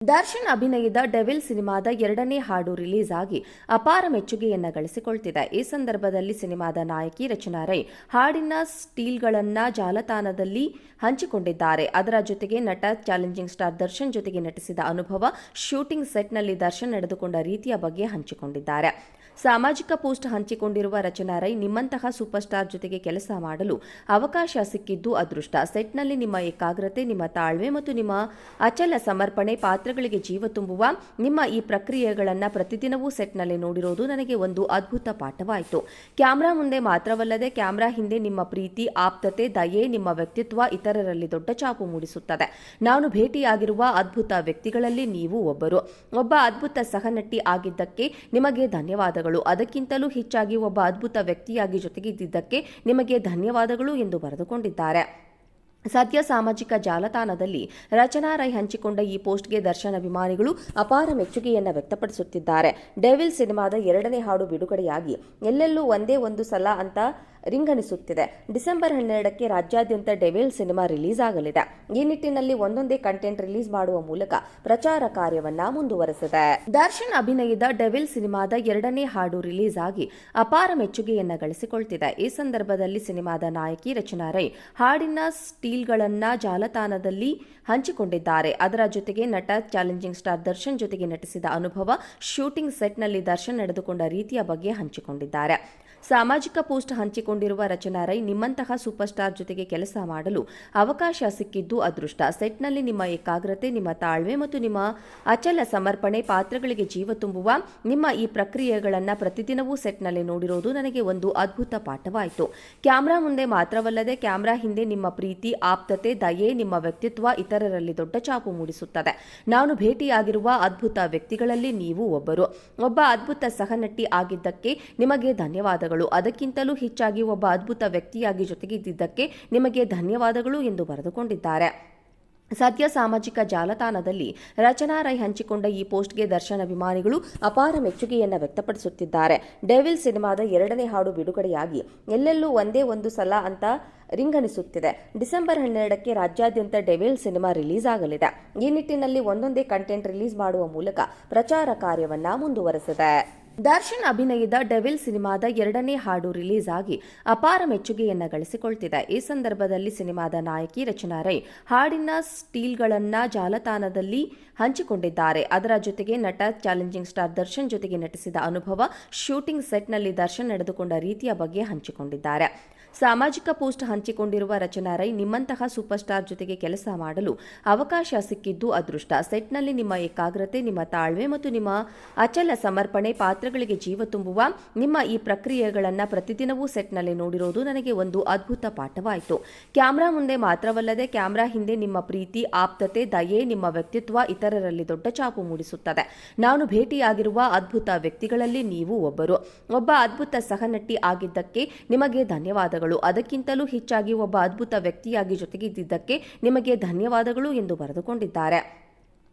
ದರ್ಶನ್ ಅಭಿನಯದ ಡೆವಿಲ್ ಸಿನಿಮಾದ ಎರಡನೇ ಹಾಡು ರಿಲೀಸ್ ಆಗಿ ಅಪಾರ ಮೆಚ್ಚುಗೆಯನ್ನ ಗಳಿಸಿಕೊಳ್ತಿದೆ. ಈ ಸಂದರ್ಭದಲ್ಲಿ ಸಿನಿಮಾದ ನಾಯಕಿ ರಚನಾ ರೈ ಹಾಡಿನ ಸ್ಟೀಲ್ಗಳನ್ನ ಜಾಲತಾಣದಲ್ಲಿ ಹಂಚಿಕೊಂಡಿದ್ದಾರೆ. ಅದರ ಜೊತೆಗೆ ನಟ ಚಾಲೆಂಜಿಂಗ್ ಸ್ಟಾರ್ ದರ್ಶನ್ ಜೊತೆಗೆ ನಟಿಸಿದ ಅನುಭವ, ಶೂಟಿಂಗ್ ಸೆಟ್ನಲ್ಲಿ ದರ್ಶನ್ ನಡೆದುಕೊಂಡ ರೀತಿಯ ಬಗ್ಗೆ ಹಂಚಿಕೊಂಡಿದ್ದಾರೆ. ಸಾಮಾಜಿಕ ಪೋಸ್ಟ್ ಹಂಚಿಕೊಂಡಿರುವ ರಚನಾ ರೈ, ನಿಮ್ಮಂತಹ ಸೂಪರ್ ಸ್ಟಾರ್ ಜೊತೆಗೆ ಕೆಲಸ ಮಾಡಲು ಅವಕಾಶ ಸಿಕ್ಕಿದ್ದು ಅದೃಷ್ಟ. ಸೆಟ್ನಲ್ಲಿ ನಿಮ್ಮ ಏಕಾಗ್ರತೆ, ನಿಮ್ಮ ತಾಳ್ಮೆ ಮತ್ತು ನಿಮ್ಮ ಅಚಲ ಸಮರ್ಪಣೆ ಪಾತ್ರಗಳಿಗೆ ಜೀವ ತುಂಬುವ ನಿಮ್ಮ ಈ ಪ್ರಕ್ರಿಯೆಗಳನ್ನು ಪ್ರತಿದಿನವೂ ಸೆಟ್ನಲ್ಲಿ ನೋಡಿರೋದು ನನಗೆ ಒಂದು ಅದ್ಭುತ ಪಾಠವಾಯಿತು. ಕ್ಯಾಮ್ರಾ ಮುಂದೆ ಮಾತ್ರವಲ್ಲದೆ ಕ್ಯಾಮ್ರಾ ಹಿಂದೆ ನಿಮ್ಮ ಪ್ರೀತಿ, ಆಪ್ತತೆ, ದಯೆ, ನಿಮ್ಮ ವ್ಯಕ್ತಿತ್ವ ಇತರರಲ್ಲಿ ದೊಡ್ಡ ಛಾಪು ಮೂಡಿಸುತ್ತದೆ. ನಾನು ಭೇಟಿಯಾಗಿರುವ ಅದ್ಭುತ ವ್ಯಕ್ತಿಗಳಲ್ಲಿ ನೀವು ಒಬ್ಬ ಅದ್ಭುತ ಸಹನಟಿ ಆಗಿದ್ದಕ್ಕೆ ನಿಮಗೆ ಧನ್ಯವಾದಗಳು. ಅದಕ್ಕಿಂತಲೂ ಹೆಚ್ಚಾಗಿ ಒಬ್ಬ ಅದ್ಭುತ ವ್ಯಕ್ತಿಯಾಗಿ ಜೊತೆಗಿದ್ದಕ್ಕೆ ನಿಮಗೆ ಧನ್ಯವಾದಗಳು ಎಂದು ಬರೆದುಕೊಂಡಿದ್ದಾರೆ. ಸದ್ಯ ಸಾಮಾಜಿಕ ಜಾಲತಾಣದಲ್ಲಿ ರಚನಾ ರೈ ಹಂಚಿಕೊಂಡ ಈ ಪೋಸ್ಟ್ಗೆ ದರ್ಶನ್ ಅಭಿಮಾನಿಗಳು ಅಪಾರ ಮೆಚ್ಚುಗೆಯನ್ನು ವ್ಯಕ್ತಪಡಿಸುತ್ತಿದ್ದಾರೆ. ಡೆವಿಲ್ ಸಿನಿಮಾದ ಎರಡನೇ ಹಾಡು ಬಿಡುಗಡೆಯಾಗಿ ಎಲ್ಲೆಲ್ಲೂ ಒಂದೇ ಒಂದು ಸಲ ಅಂತ ರಿಂಗಣಿಸುತ್ತಿದೆ. ಡಿಸೆಂಬರ್ 12ಕ್ಕೆ ರಾಜ್ಯಾದ್ಯಂತ ಡೆವಿಲ್ ಸಿನಿಮಾ ರಿಲೀಸ್ ಆಗಲಿದೆ. ಈ ನಿಟ್ಟಿನಲ್ಲಿ ಒಂದೊಂದೇ ಕಂಟೆಂಟ್ ರಿಲೀಸ್ ಮಾಡುವ ಮೂಲಕ ಪ್ರಚಾರ ಕಾರ್ಯವನ್ನ ಮುಂದುವರೆಸಿದೆ. ದರ್ಶನ್ ಅಭಿನಯದ ಡೆವಿಲ್ ಸಿನಿಮಾದ ಎರಡನೇ ಹಾಡು ರಿಲೀಸ್ ಆಗಿ ಅಪಾರ ಮೆಚ್ಚುಗೆಯನ್ನ ಗಳಿಸಿಕೊಳ್ತಿದೆ. ಈ ಸಂದರ್ಭದಲ್ಲಿ ಸಿನಿಮಾದ ನಾಯಕಿ ರಚನಾ ರೈ ಹಾಡಿನ ಸ್ಟೀಲ್ಗಳನ್ನ ಜಾಲತಾಣದಲ್ಲಿ ಹಂಚಿಕೊಂಡಿದ್ದಾರೆ. ಅದರ ಜೊತೆಗೆ ನಟ ಚಾಲೆಂಜಿಂಗ್ ಸ್ಟಾರ್ ದರ್ಶನ್ ಜೊತೆಗೆ ನಟಿಸಿದ ಅನುಭವ, ಶೂಟಿಂಗ್ ಸೆಟ್ನಲ್ಲಿ ದರ್ಶನ್ ನಡೆದುಕೊಂಡ ರೀತಿಯ ಬಗ್ಗೆ ಹಂಚಿಕೊಂಡಿದ್ದಾರೆ. ಸಾಮಾಜಿಕ ಪೋಸ್ಟ್ ಹಂಚಿಕೊಂಡಿರುವ ರಚನಾ ರೈ, ನಿಮ್ಮಂತಹ ಸೂಪರ್ ಸ್ಟಾರ್ ಜೊತೆಗೆ ಕೆಲಸ ಮಾಡಲು ಅವಕಾಶ ಸಿಕ್ಕಿದ್ದು ಅದೃಷ್ಟ. ಸೆಟ್ನಲ್ಲಿ ನಿಮ್ಮ ಏಕಾಗ್ರತೆ, ನಿಮ್ಮ ತಾಳ್ಮೆ ಮತ್ತು ನಿಮ್ಮ ಅಚಲ ಸಮರ್ಪಣೆ ಪಾತ್ರಗಳಿಗೆ ಜೀವ ತುಂಬುವ ನಿಮ್ಮ ಈ ಪ್ರಕ್ರಿಯೆಗಳನ್ನು ಪ್ರತಿದಿನವೂ ಸೆಟ್ನಲ್ಲಿ ನೋಡಿರೋದು ನನಗೆ ಒಂದು ಅದ್ಭುತ ಪಾಠವಾಯಿತು. ಕ್ಯಾಮ್ರಾ ಮುಂದೆ ಮಾತ್ರವಲ್ಲದೆ ಕ್ಯಾಮ್ರಾ ಹಿಂದೆ ನಿಮ್ಮ ಪ್ರೀತಿ, ಆಪ್ತತೆ, ದಯೆ, ನಿಮ್ಮ ವ್ಯಕ್ತಿತ್ವ ಇತರರಲ್ಲಿ ದೊಡ್ಡ ಛಾಪು ಮೂಡಿಸುತ್ತದೆ. ನಾನು ಭೇಟಿಯಾಗಿರುವ ಅದ್ಭುತ ವ್ಯಕ್ತಿಗಳಲ್ಲಿ ನೀವು ಒಬ್ಬ ಅದ್ಭುತ ಸಹನಟಿ ಆಗಿದ್ದಕ್ಕೆ ನಿಮಗೆ ಧನ್ಯವಾದಗಳು. ಅದಕ್ಕಿಂತಲೂ ಹೆಚ್ಚಾಗಿ ಒಬ್ಬ ಅದ್ಭುತ ವ್ಯಕ್ತಿಯಾಗಿ ಜೊತೆಗಿದ್ದಕ್ಕೆ ನಿಮಗೆ ಧನ್ಯವಾದಗಳು ಎಂದು ಬರೆದುಕೊಂಡಿದ್ದಾರೆ. ಸದ್ಯ ಸಾಮಾಜಿಕ ಜಾಲತಾಣದಲ್ಲಿ ರಚನಾ ರೈ ಹಂಚಿಕೊಂಡ ಈ ಪೋಸ್ಟ್ಗೆ ದರ್ಶನ್ ಅಭಿಮಾನಿಗಳು ಅಪಾರ ಮೆಚ್ಚುಗೆಯನ್ನು ವ್ಯಕ್ತಪಡಿಸುತ್ತಿದ್ದಾರೆ. ಡೆವಿಲ್ ಸಿನಿಮಾದ ಎರಡನೇ ಹಾಡು ಬಿಡುಗಡೆಯಾಗಿ ಎಲ್ಲೆಲ್ಲೂ ಒಂದೇ ಒಂದು ಸಲ ಅಂತ ರಿಂಗಣಿಸುತ್ತಿದೆ. ಡಿಸೆಂಬರ್ 12ಕ್ಕೆ ರಾಜ್ಯಾದ್ಯಂತ ಡೆವಿಲ್ ಸಿನಿಮಾ ರಿಲೀಸ್ ಆಗಲಿದೆ. ಈ ನಿಟ್ಟಿನಲ್ಲಿ ಒಂದೊಂದೇ ಕಂಟೆಂಟ್ ರಿಲೀಸ್ ಮಾಡುವ ಮೂಲಕ ಪ್ರಚಾರ ಕಾರ್ಯವನ್ನ ಮುಂದುವರೆಸಿದೆ. ದರ್ಶನ್ ಅಭಿನಯದ ಡೆವಿಲ್ ಸಿನಿಮಾದ ಎರಡನೇ ಹಾಡು ರಿಲೀಸ್ ಆಗಿ ಅಪಾರ ಮೆಚ್ಚುಗೆಯನ್ನ ಗಳಿಸಿಕೊಳ್ತಿದೆ. ಈ ಸಂದರ್ಭದಲ್ಲಿ ಸಿನಿಮಾದ ನಾಯಕಿ ರಚನಾ ರೈ ಹಾಡಿನ ಸ್ಟೀಲ್ಗಳನ್ನ ಜಾಲತಾಣದಲ್ಲಿ ಹಂಚಿಕೊಂಡಿದ್ದಾರೆ. ಅದರ ಜೊತೆಗೆ ನಟ ಚಾಲೆಂಜಿಂಗ್ ಸ್ಟಾರ್ ದರ್ಶನ್ ಜೊತೆಗೆ ನಟಿಸಿದ ಅನುಭವ, ಶೂಟಿಂಗ್ ಸೆಟ್ನಲ್ಲಿ ದರ್ಶನ್ ನಡೆದುಕೊಂಡ ರೀತಿಯ ಬಗ್ಗೆ ಹಂಚಿಕೊಂಡಿದ್ದಾರೆ. ಸಾಮಾಜಿಕ ಪೋಸ್ಟ್ ಹಂಚಿಕೊಂಡಿರುವ ರಚನಾ ರೈ, ನಿಮ್ಮಂತಹ ಸೂಪರ್ ಸ್ಟಾರ್ ಜೊತೆಗೆ ಕೆಲಸ ಮಾಡಲು ಅವಕಾಶ ಸಿಕ್ಕಿದ್ದು ಅದೃಷ್ಟ. ಸೆಟ್ನಲ್ಲಿ ನಿಮ್ಮ ಏಕಾಗ್ರತೆ, ನಿಮ್ಮ ತಾಳ್ಮೆ ಮತ್ತು ನಿಮ್ಮ ಅಚಲ ಸಮರ್ಪಣೆ ಪಾತ್ರಗಳಿಗೆ ಜೀವ ತುಂಬುವ ನಿಮ್ಮ ಈ ಪ್ರಕ್ರಿಯೆಗಳನ್ನು ಪ್ರತಿದಿನವೂ ಸೆಟ್ನಲ್ಲಿ ನೋಡಿರೋದು ನನಗೆ ಒಂದು ಅದ್ಭುತ ಪಾಠವಾಯಿತು. ಕ್ಯಾಮ್ರಾ ಮುಂದೆ ಮಾತ್ರವಲ್ಲದೆ ಕ್ಯಾಮ್ರಾ ಹಿಂದೆ ನಿಮ್ಮ ಪ್ರೀತಿ, ಆಪ್ತತೆ, ದಯೆ, ನಿಮ್ಮ ವ್ಯಕ್ತಿತ್ವ ಇತರರಲ್ಲಿ ದೊಡ್ಡ ಛಾಪು ಮೂಡಿಸುತ್ತದೆ. ನಾನು ಭೇಟಿಯಾಗಿರುವ ಅದ್ಭುತ ವ್ಯಕ್ತಿಗಳಲ್ಲಿ ನೀವು ಒಬ್ಬ ಅದ್ಭುತ ಸಹನಟಿ ಆಗಿದ್ದಕ್ಕೆ ನಿಮಗೆ ಧನ್ಯವಾದಗಳು. ಅದಕ್ಕಿಂತಲೂ ಹೆಚ್ಚಾಗಿ ಒಬ್ಬ ಅದ್ಭುತ ವ್ಯಕ್ತಿಯಾಗಿ ಜೊತೆಗಿದ್ದಕ್ಕೆ ನಿಮಗೆ ಧನ್ಯವಾದಗಳು ಎಂದು ಬರೆದುಕೊಂಡಿದ್ದಾರೆ.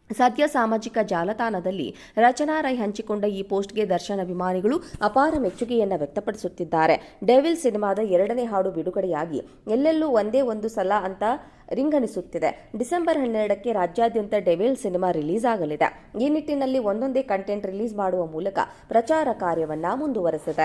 ಸದ್ಯ ಸಾಮಾಜಿಕ ಜಾಲತಾಣದಲ್ಲಿ ರಚನಾ ರೈ ಹಂಚಿಕೊಂಡ ಈ ಪೋಸ್ಟ್ಗೆ ದರ್ಶನ್ ಅಭಿಮಾನಿಗಳು ಅಪಾರ ಮೆಚ್ಚುಗೆಯನ್ನು ವ್ಯಕ್ತಪಡಿಸುತ್ತಿದ್ದಾರೆ. ಡೆವಿಲ್ ಸಿನಿಮಾದ ಎರಡನೇ ಹಾಡು ಬಿಡುಗಡೆಯಾಗಿ ಎಲ್ಲೆಲ್ಲೂ ಒಂದೇ ಒಂದು ಸಲ ಅಂತ ರಿಂಗಣಿಸುತ್ತಿದೆ. ಡಿಸೆಂಬರ್ 12ಕ್ಕೆ ರಾಜ್ಯಾದ್ಯಂತ ಡೆವಿಲ್ ಸಿನಿಮಾ ರಿಲೀಸ್ ಆಗಲಿದೆ. ಈ ನಿಟ್ಟಿನಲ್ಲಿ ಒಂದೊಂದೇ ಕಂಟೆಂಟ್ ರಿಲೀಸ್ ಮಾಡುವ ಮೂಲಕ ಪ್ರಚಾರ ಕಾರ್ಯವನ್ನ ಮುಂದುವರೆಸಿದೆ.